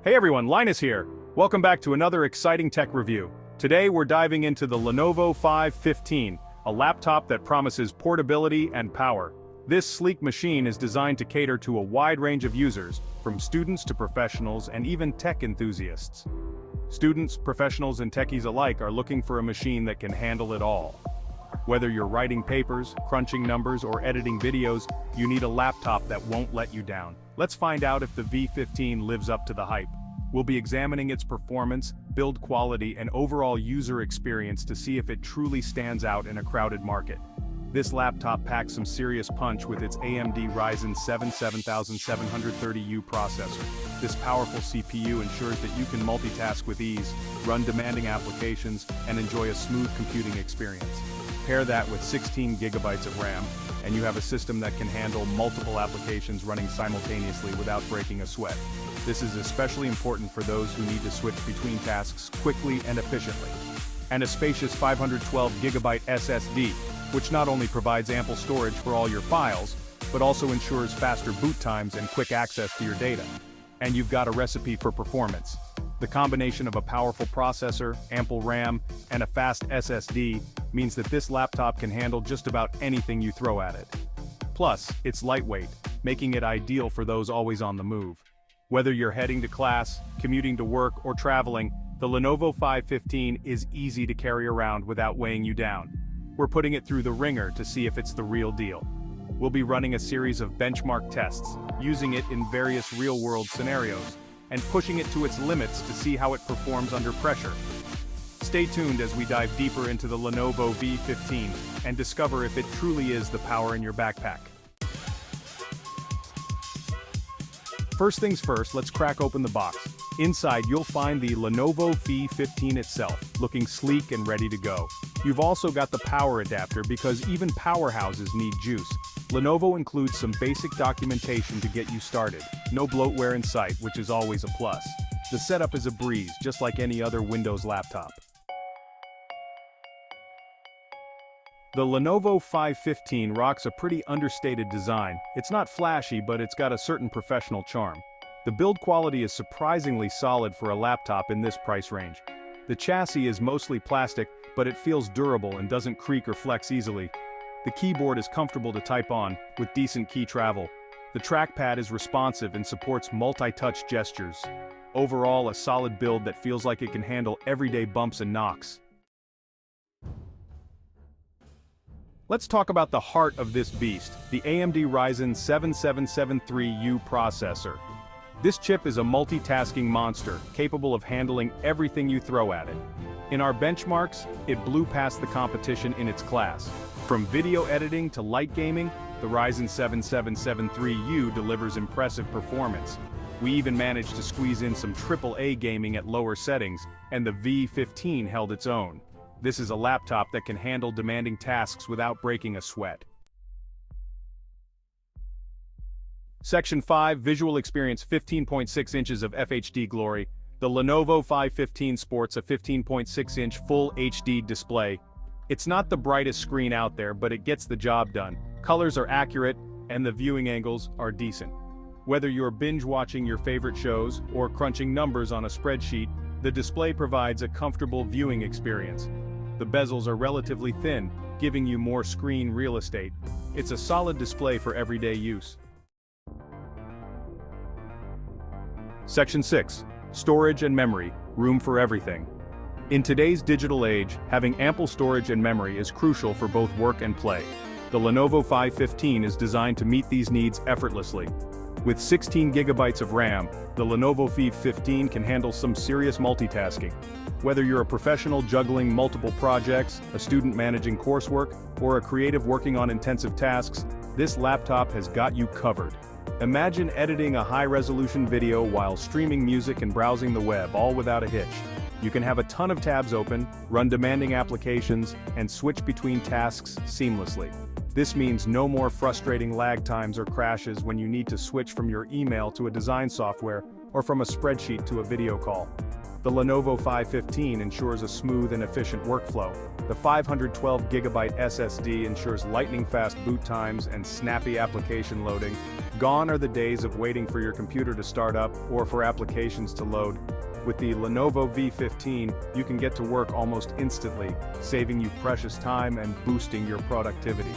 Hey everyone, Linus here. Welcome back to another exciting tech review. Today we're diving into the Lenovo V15, a laptop that promises portability and power. This sleek machine is designed to cater to a wide range of users, from students to professionals and even tech enthusiasts. Students, professionals and techies alike are looking for a machine that can handle it all. Whether you're writing papers, crunching numbers, or editing videos, you need a laptop that won't let you down. Let's find out if the V15 lives up to the hype. We'll be examining its performance, build quality, and overall user experience to see if it truly stands out in a crowded market. This laptop packs some serious punch with its AMD Ryzen 7 7730U processor. This powerful CPU ensures that you can multitask with ease, run demanding applications, and enjoy a smooth computing experience. Pair that with 16 gigabytes of RAM, and you have a system that can handle multiple applications running simultaneously without breaking a sweat. This is especially important for those who need to switch between tasks quickly and efficiently. And a spacious 512GB SSD, which not only provides ample storage for all your files, but also ensures faster boot times and quick access to your data. And you've got a recipe for performance. The combination of a powerful processor, ample RAM, and a fast SSD means that this laptop can handle just about anything you throw at it. Plus, it's lightweight, making it ideal for those always on the move. Whether you're heading to class, commuting to work, or traveling, the Lenovo V15 is easy to carry around without weighing you down. We're putting it through the ringer to see if it's the real deal. We'll be running a series of benchmark tests, using it in various real-world scenarios, and pushing it to its limits to see how it performs under pressure. Stay tuned as we dive deeper into the Lenovo V15 and discover if it truly is the power in your backpack. First things first, let's crack open the box. Inside, you'll find the Lenovo V15 itself, looking sleek and ready to go. You've also got the power adapter because even powerhouses need juice. Lenovo includes some basic documentation to get you started. No bloatware in sight, which is always a plus. The setup is a breeze, just like any other Windows laptop. The Lenovo V15 rocks a pretty understated design. It's not flashy, but it's got a certain professional charm. The build quality is surprisingly solid for a laptop in this price range. The chassis is mostly plastic, but it feels durable and doesn't creak or flex easily. The keyboard is comfortable to type on, with decent key travel. The trackpad is responsive and supports multi-touch gestures. Overall, a solid build that feels like it can handle everyday bumps and knocks. Let's talk about the heart of this beast, the AMD Ryzen 7 7730U processor. This chip is a multitasking monster, capable of handling everything you throw at it. In our benchmarks, it blew past the competition in its class. From video editing to light gaming, the Ryzen 7 7730U delivers impressive performance. We even managed to squeeze in some AAA gaming at lower settings, and the V15 held its own. This is a laptop that can handle demanding tasks without breaking a sweat. Section 5, Visual Experience. 15.6 inches of FHD glory. The Lenovo V15 sports a 15.6-inch Full HD display. It's not the brightest screen out there, but it gets the job done. Colors are accurate, and the viewing angles are decent. Whether you're binge-watching your favorite shows or crunching numbers on a spreadsheet, the display provides a comfortable viewing experience. The bezels are relatively thin, giving you more screen real estate. It's a solid display for everyday use. Section 6. Storage and memory, room for everything. In today's digital age, having ample storage and memory is crucial for both work and play. The Lenovo V15 is designed to meet these needs effortlessly. With 16 gigabytes of RAM, the Lenovo V15 can handle some serious multitasking. Whether you're a professional juggling multiple projects, a student managing coursework, or a creative working on intensive tasks, this laptop has got you covered. Imagine editing a high-resolution video while streaming music and browsing the web, all without a hitch. You can have a ton of tabs open, run demanding applications, and switch between tasks seamlessly. This means no more frustrating lag times or crashes when you need to switch from your email to a design software or from a spreadsheet to a video call. The Lenovo V15 ensures a smooth and efficient workflow. The 512GB SSD ensures lightning-fast boot times and snappy application loading. Gone are the days of waiting for your computer to start up or for applications to load. With the Lenovo V15, you can get to work almost instantly, saving you precious time and boosting your productivity.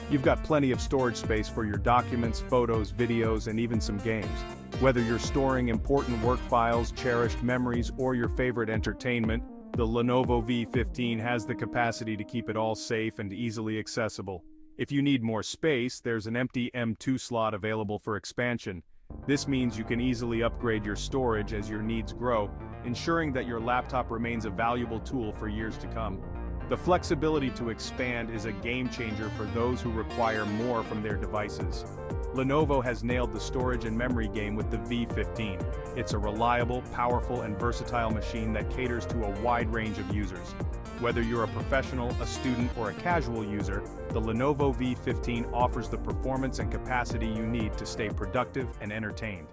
You've got plenty of storage space for your documents, photos, videos, and even some games. Whether you're storing important work files, cherished memories, or your favorite entertainment, the Lenovo V15 has the capacity to keep it all safe and easily accessible. If you need more space, there's an empty M2 slot available for expansion. This means you can easily upgrade your storage as your needs grow, ensuring that your laptop remains a valuable tool for years to come. The flexibility to expand is a game changer for those who require more from their devices. Lenovo has nailed the storage and memory game with the V15. It's a reliable, powerful, and versatile machine that caters to a wide range of users. Whether you're a professional, a student, or a casual user, the Lenovo V15 offers the performance and capacity you need to stay productive and entertained.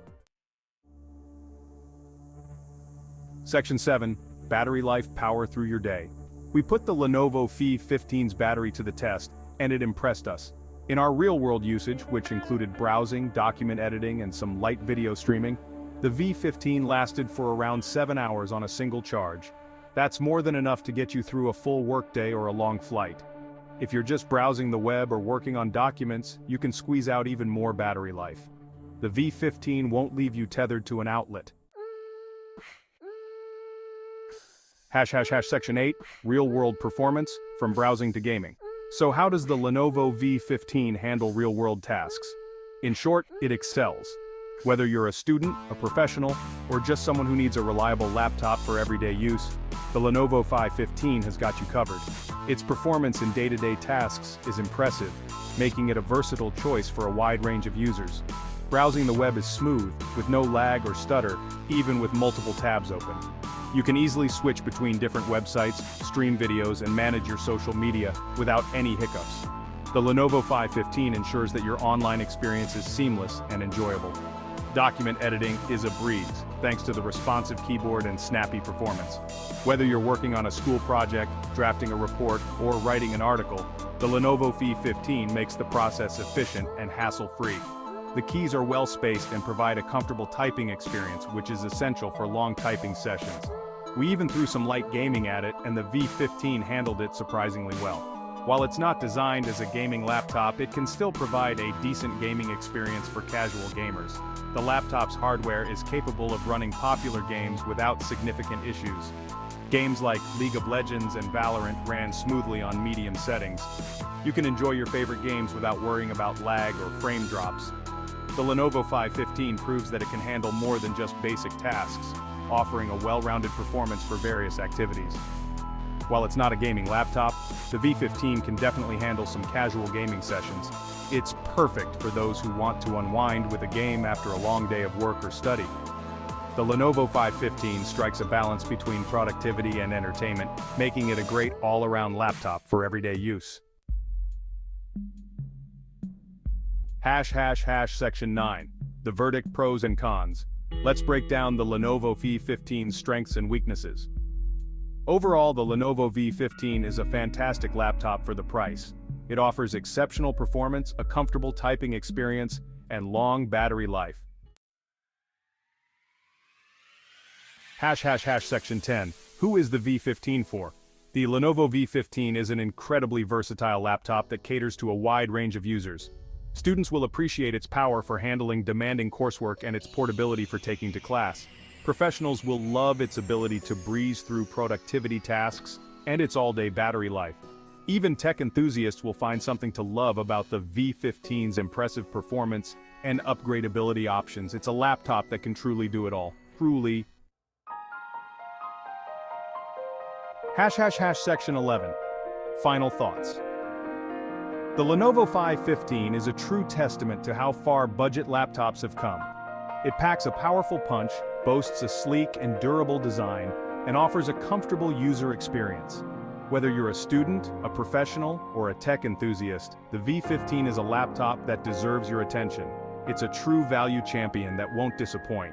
Section 7. Battery life, power through your day. We put the Lenovo V15's battery to the test, and it impressed us. In our real-world usage, which included browsing, document editing, and some light video streaming, the V15 lasted for around 7 hours on a single charge. That's more than enough to get you through a full workday or a long flight. If you're just browsing the web or working on documents, you can squeeze out even more battery life. The V15 won't leave you tethered to an outlet. Section 8, Real-World Performance, from browsing to gaming. So how does the Lenovo V15 handle real-world tasks? In short, it excels. Whether you're a student, a professional, or just someone who needs a reliable laptop for everyday use, the Lenovo V15 has got you covered. Its performance in day-to-day tasks is impressive, making it a versatile choice for a wide range of users. Browsing the web is smooth, with no lag or stutter, even with multiple tabs open. You can easily switch between different websites, stream videos, and manage your social media without any hiccups. The Lenovo V15 ensures that your online experience is seamless and enjoyable. Document editing is a breeze, thanks to the responsive keyboard and snappy performance. Whether you're working on a school project, drafting a report, or writing an article, the Lenovo V15 makes the process efficient and hassle-free. The keys are well-spaced and provide a comfortable typing experience, which is essential for long typing sessions. We even threw some light gaming at it, and the V15 handled it surprisingly well. While it's not designed as a gaming laptop, it can still provide a decent gaming experience for casual gamers. The laptop's hardware is capable of running popular games without significant issues. Games like League of Legends and Valorant ran smoothly on medium settings. You can enjoy your favorite games without worrying about lag or frame drops. The Lenovo V15 proves that it can handle more than just basic tasks, offering a well-rounded performance for various activities. While it's not a gaming laptop, the V15 can definitely handle some casual gaming sessions. It's perfect for those who want to unwind with a game after a long day of work or study. The Lenovo V15 strikes a balance between productivity and entertainment, making it a great all-around laptop for everyday use. Section 9. The verdict, pros and cons. Let's break down the Lenovo V15's strengths and weaknesses. Overall, the Lenovo V15 is a fantastic laptop for the price. It offers exceptional performance, a comfortable typing experience, and long battery life. Section 10. Who is the V15 for? The Lenovo V15 is an incredibly versatile laptop that caters to a wide range of users. Students will appreciate its power for handling demanding coursework and its portability for taking to class. Professionals will love its ability to breeze through productivity tasks and its all-day battery life. Even tech enthusiasts will find something to love about the V15's impressive performance and upgradability options. It's a laptop that can truly do it all. Truly. Section 11. Final thoughts. The Lenovo V15 is a true testament to how far budget laptops have come. It packs a powerful punch, boasts a sleek and durable design, and offers a comfortable user experience. Whether you're a student, a professional, or a tech enthusiast, the V15 is a laptop that deserves your attention. It's a true value champion that won't disappoint.